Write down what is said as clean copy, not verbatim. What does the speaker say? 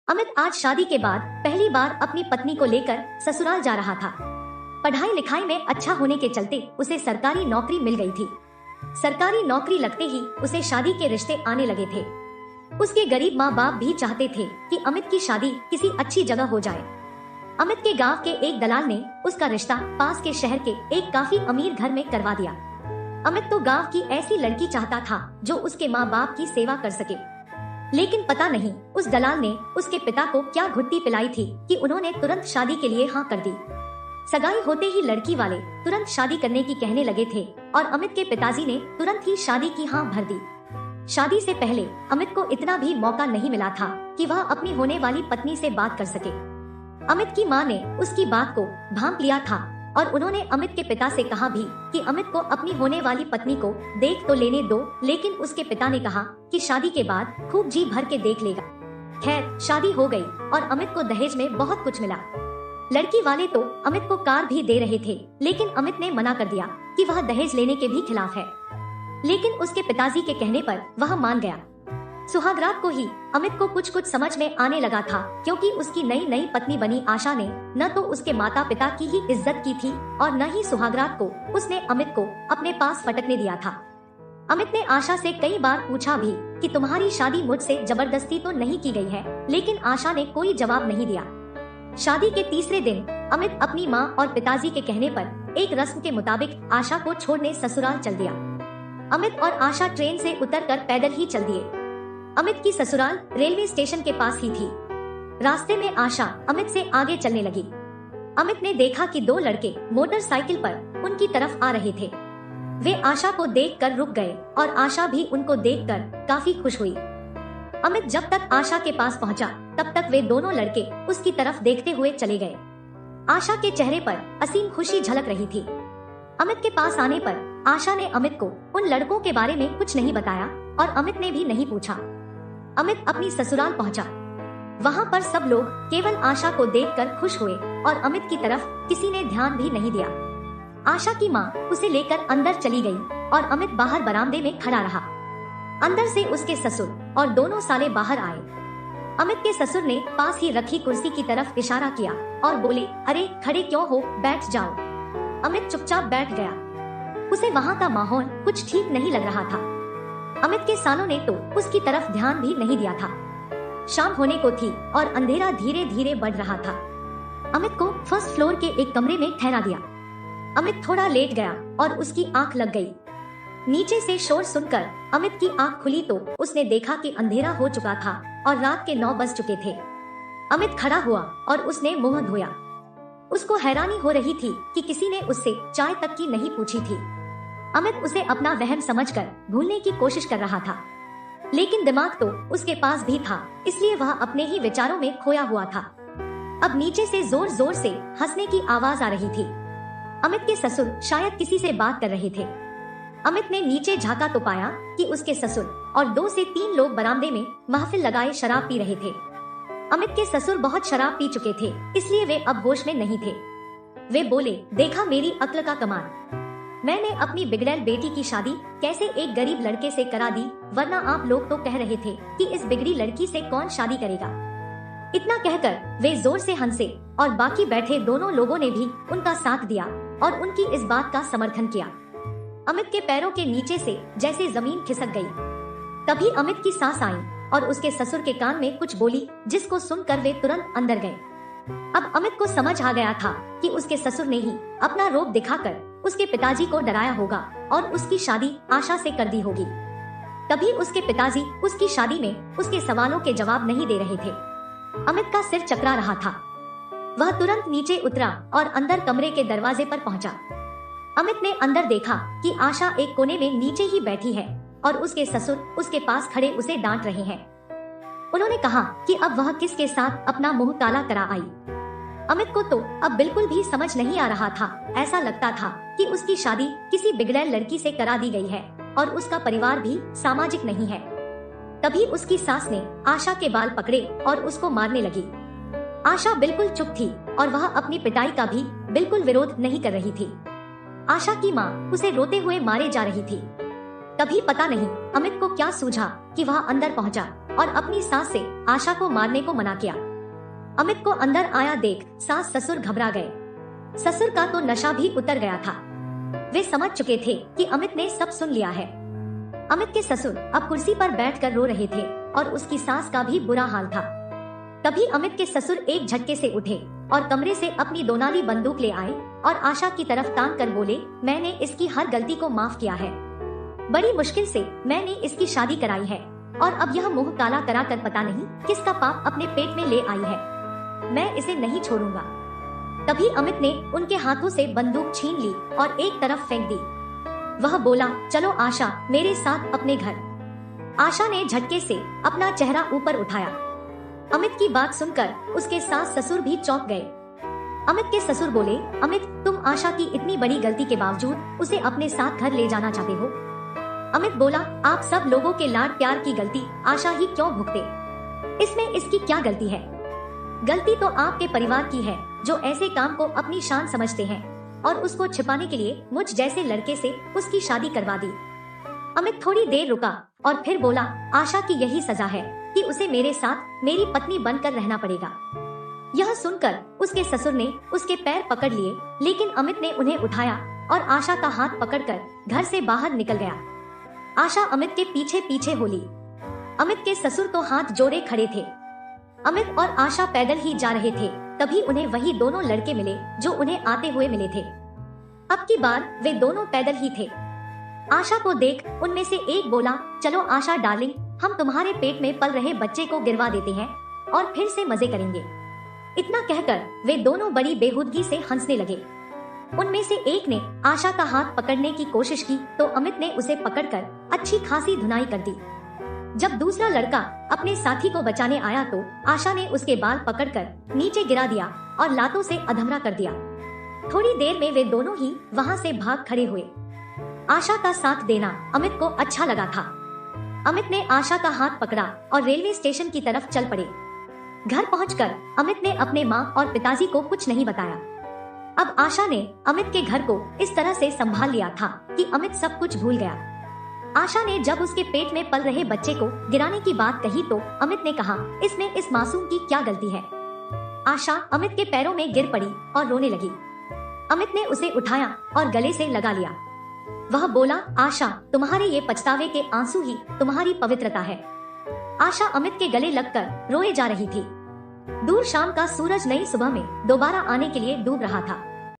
अमित आज शादी के बाद पहली बार अपनी पत्नी को लेकर ससुराल जा रहा था। पढ़ाई लिखाई में अच्छा होने के चलते उसे सरकारी नौकरी मिल गई थी। सरकारी नौकरी लगते ही उसे शादी के रिश्ते आने लगे थे। उसके गरीब माँ बाप भी चाहते थे कि अमित की शादी किसी अच्छी जगह हो जाए। अमित के गांव के एक दलाल ने उसका रिश्ता पास के शहर के एक काफी अमीर घर में करवा दिया। अमित तो गांव की ऐसी लड़की चाहता था जो उसके माँ बाप की सेवा कर सके, लेकिन पता नहीं उस दलाल ने उसके पिता को क्या घुट्टी पिलाई थी कि उन्होंने तुरंत शादी के लिए हाँ कर दी। सगाई होते ही लड़की वाले तुरंत शादी करने की कहने लगे थे और अमित के पिताजी ने तुरंत ही शादी की हाँ भर दी। शादी से पहले अमित को इतना भी मौका नहीं मिला था कि वह अपनी होने वाली पत्नी से बात कर सके। अमित की माँ ने उसकी बात को भांप लिया था और उन्होंने अमित के पिता से कहा भी कि अमित को अपनी होने वाली पत्नी को देख तो लेने दो, लेकिन उसके पिता ने कहा कि शादी के बाद खूब जी भर के देख लेगा। खैर, शादी हो गई और अमित को दहेज में बहुत कुछ मिला। लड़की वाले तो अमित को कार भी दे रहे थे, लेकिन अमित ने मना कर दिया कि वह दहेज लेने के भी खिलाफ है। लेकिन उसके पिताजी के कहने पर वह मान गया। सुहागरात को ही अमित को कुछ कुछ समझ में आने लगा था, क्योंकि उसकी नई नई पत्नी बनी आशा ने न तो उसके माता पिता की ही इज्जत की थी और न ही सुहागरात को उसने अमित को अपने पास फटकने दिया था। अमित ने आशा से कई बार पूछा भी कि तुम्हारी शादी मुझसे जबरदस्ती तो नहीं की गई है, लेकिन आशा ने कोई जवाब नहीं दिया। शादी के तीसरे दिन अमित अपनी माँ और पिताजी के कहने पर एक रस्म के मुताबिक आशा को छोड़ने ससुराल चल दिया। अमित और आशा ट्रेन से उतरकर पैदल ही चल दिए। अमित की ससुराल रेलवे स्टेशन के पास ही थी। रास्ते में आशा अमित से आगे चलने लगी। अमित ने देखा कि दो लड़के मोटरसाइकिल पर उनकी तरफ आ रहे थे। वे आशा को देखकर रुक गए और आशा भी उनको देखकर काफी खुश हुई। अमित जब तक आशा के पास पहुंचा, तब तक वे दोनों लड़के उसकी तरफ देखते हुए चले गए। आशा के चेहरे पर असीम खुशी झलक रही थी। अमित के पास आने पर आशा ने अमित को उन लड़कों के बारे में कुछ नहीं बताया और अमित ने भी नहीं पूछा। अमित अपनी ससुराल पहुंचा। वहां पर सब लोग केवल आशा को देखकर खुश हुए और अमित की तरफ किसी ने ध्यान भी नहीं दिया। आशा की माँ उसे लेकर अंदर चली गई और अमित बाहर बरामदे में खड़ा रहा। अंदर से उसके ससुर और दोनों साले बाहर आए। अमित के ससुर ने पास ही रखी कुर्सी की तरफ इशारा किया और बोले, अरे खड़े क्यों हो, बैठ जाओ। अमित चुपचाप बैठ गया। उसे वहाँ का माहौल कुछ ठीक नहीं लग रहा था। अमित के सालों ने तो उसकी तरफ ध्यान भी नहीं दिया था। शाम होने को थी और अंधेरा धीरे धीरे बढ़ रहा था। अमित को फर्स्ट फ्लोर के एक कमरे में ठहरा दिया। अमित थोड़ा लेट गया और उसकी आंख लग गई। नीचे से शोर सुनकर अमित की आंख खुली तो उसने देखा कि अंधेरा हो चुका था और रात के 9 बज चुके थे। अमित खड़ा हुआ और उसने मुंह धोया। उसको हैरानी हो रही थी कि किसी ने उससे चाय तक की नहीं पूछी थी। अमित उसे अपना वहम समझकर भूलने की कोशिश कर रहा था, लेकिन दिमाग तो उसके पास भी था, इसलिए वह अपने ही विचारों में खोया हुआ था। अब नीचे से जोर जोर से हंसने की आवाज आ रही थी। अमित के ससुर शायद किसी से बात कर रहे थे। अमित ने नीचे झांका तो पाया कि उसके ससुर और 2 से 3 लोग बरामदे में महफिल लगाए शराब पी रहे थे। अमित के ससुर बहुत शराब पी चुके थे, इसलिए वे अब होश में नहीं थे। वे बोले, देखा मेरी अक्ल का कमाल। मैंने अपनी बिगड़ैल बेटी की शादी कैसे एक गरीब लड़के से करा दी, वरना आप लोग तो कह रहे थे कि इस बिगड़ी लड़की से कौन शादी करेगा। इतना कहकर वे जोर से हंसे और बाकी बैठे दोनों लोगों ने भी उनका साथ दिया और उनकी इस बात का समर्थन किया। अमित के पैरों के नीचे से जैसे जमीन खिसक गई। तभी अमित की सास आई और उसके ससुर के कान में कुछ बोली, जिसको सुनकर वे तुरंत अंदर गए। अब अमित को समझ आ गया था कि उसके ससुर ने ही अपना रोब दिखाकर उसके पिताजी को डराया होगा और उसकी शादी आशा से कर दी होगी। तभी उसके पिताजी उसकी शादी में उसके सवालों के जवाब नहीं दे रहे थे। अमित का सिर चकरा रहा था। वह तुरंत नीचे उतरा और अंदर कमरे के दरवाजे पर पहुंचा। अमित ने अंदर देखा कि आशा एक कोने में नीचे ही बैठी है और उसके ससुर उसके पास खड़े उसे डांट रहे हैं। उन्होंने कहा कि अब वह किसके साथ अपना मुंह काला करा आई। अमित को तो अब बिल्कुल भी समझ नहीं आ रहा था। ऐसा लगता था कि उसकी शादी किसी बिगड़ैल लड़की से करा दी गई है और उसका परिवार भी सामाजिक नहीं है। तभी उसकी सास ने आशा के बाल पकड़े और उसको मारने लगी। आशा बिल्कुल चुप थी और वह अपनी पिटाई का भी बिल्कुल विरोध नहीं कर रही थी। आशा की माँ उसे रोते हुए मारे जा रही थी। तभी पता नहीं अमित को क्या सूझा कि वह अंदर पहुंचा और अपनी सास से आशा को मारने को मना किया। अमित को अंदर आया देख सास ससुर घबरा गए। ससुर का तो नशा भी उतर गया था। वे समझ चुके थे कि अमित ने सब सुन लिया है। अमित के ससुर अब कुर्सी पर बैठकर रो रहे थे और उसकी सास का भी बुरा हाल था। तभी अमित के ससुर एक झटके से उठे और कमरे से अपनी दोनाली बंदूक ले आए और आशा की तरफ तान कर बोले, मैंने इसकी हर गलती को माफ किया है। बड़ी मुश्किल से मैंने इसकी शादी कराई है और अब यह मुंह काला करा कर पता नहीं किसका पाप अपने पेट में ले आई है। मैं इसे नहीं छोड़ूंगा। तभी अमित ने उनके हाथों से बंदूक छीन ली और एक तरफ फेंक दी। वह बोला, चलो आशा मेरे साथ अपने घर। आशा ने झटके से अपना चेहरा ऊपर उठाया। अमित की बात सुनकर उसके सास ससुर भी चौंक गए। अमित के ससुर बोले, अमित तुम आशा की इतनी बड़ी गलती के बावजूद उसे अपने साथ घर ले जाना चाहते हो। अमित बोला, आप सब लोगों के लाड प्यार की गलती आशा ही क्यों भुगते? इसमें इसकी क्या गलती है? गलती तो आपके परिवार की है जो ऐसे काम को अपनी शान समझते हैं और उसको छिपाने के लिए मुझ जैसे लड़के से उसकी शादी करवा दी। अमित थोड़ी देर रुका और फिर बोला, आशा की यही सजा है कि उसे मेरे साथ मेरी पत्नी बनकर रहना पड़ेगा। यह सुनकर उसके ससुर ने उसके पैर पकड़ लिए, लेकिन अमित ने उन्हें उठाया और आशा का हाथ पकड़कर घर से बाहर निकल गया। आशा अमित के पीछे पीछे होली। अमित के ससुर तो हाथ जोड़े खड़े थे। अमित और आशा पैदल ही जा रहे थे। तभी उन्हें वही दोनों लड़के मिले जो उन्हें आते हुए मिले थे। अब की बार वे दोनों पैदल ही थे। आशा को देख उनमें से एक बोला, चलो आशा डार्लिंग, हम तुम्हारे पेट में पल रहे बच्चे को गिरवा देते हैं और फिर से मजे करेंगे। इतना कहकर वे दोनों बड़ी बेहूदगी से हंसने लगे। उनमें से एक ने आशा का हाथ पकड़ने की कोशिश की तो अमित ने उसे पकड़कर अच्छी खासी धुनाई कर दी। जब दूसरा लड़का अपने साथी को बचाने आया तो आशा ने उसके बाल पकड़कर नीचे गिरा दिया और लातों से अधमरा कर दिया। थोड़ी देर में वे दोनों ही वहां से भाग खड़े हुए। आशा का साथ देना अमित को अच्छा लगा था। अमित ने आशा का हाथ पकड़ा और रेलवे स्टेशन की तरफ चल पड़े। घर पहुंचकर अमित ने अपने माँ और पिताजी को कुछ नहीं बताया। अब आशा ने अमित के घर को इस तरह से संभाल लिया था कि अमित सब कुछ भूल गया। आशा ने जब उसके पेट में पल रहे बच्चे को गिराने की बात कही तो अमित ने कहा, इसमें इस मासूम की क्या गलती है? आशा अमित के पैरों में गिर पड़ी और रोने लगी। अमित ने उसे उठाया और गले से लगा लिया। वह बोला, आशा तुम्हारे ये पछतावे के आंसू ही तुम्हारी पवित्रता है। आशा अमित के गले लगकर रोए जा रही थी। दूर शाम का सूरज नई सुबह में दोबारा आने के लिए डूब रहा था।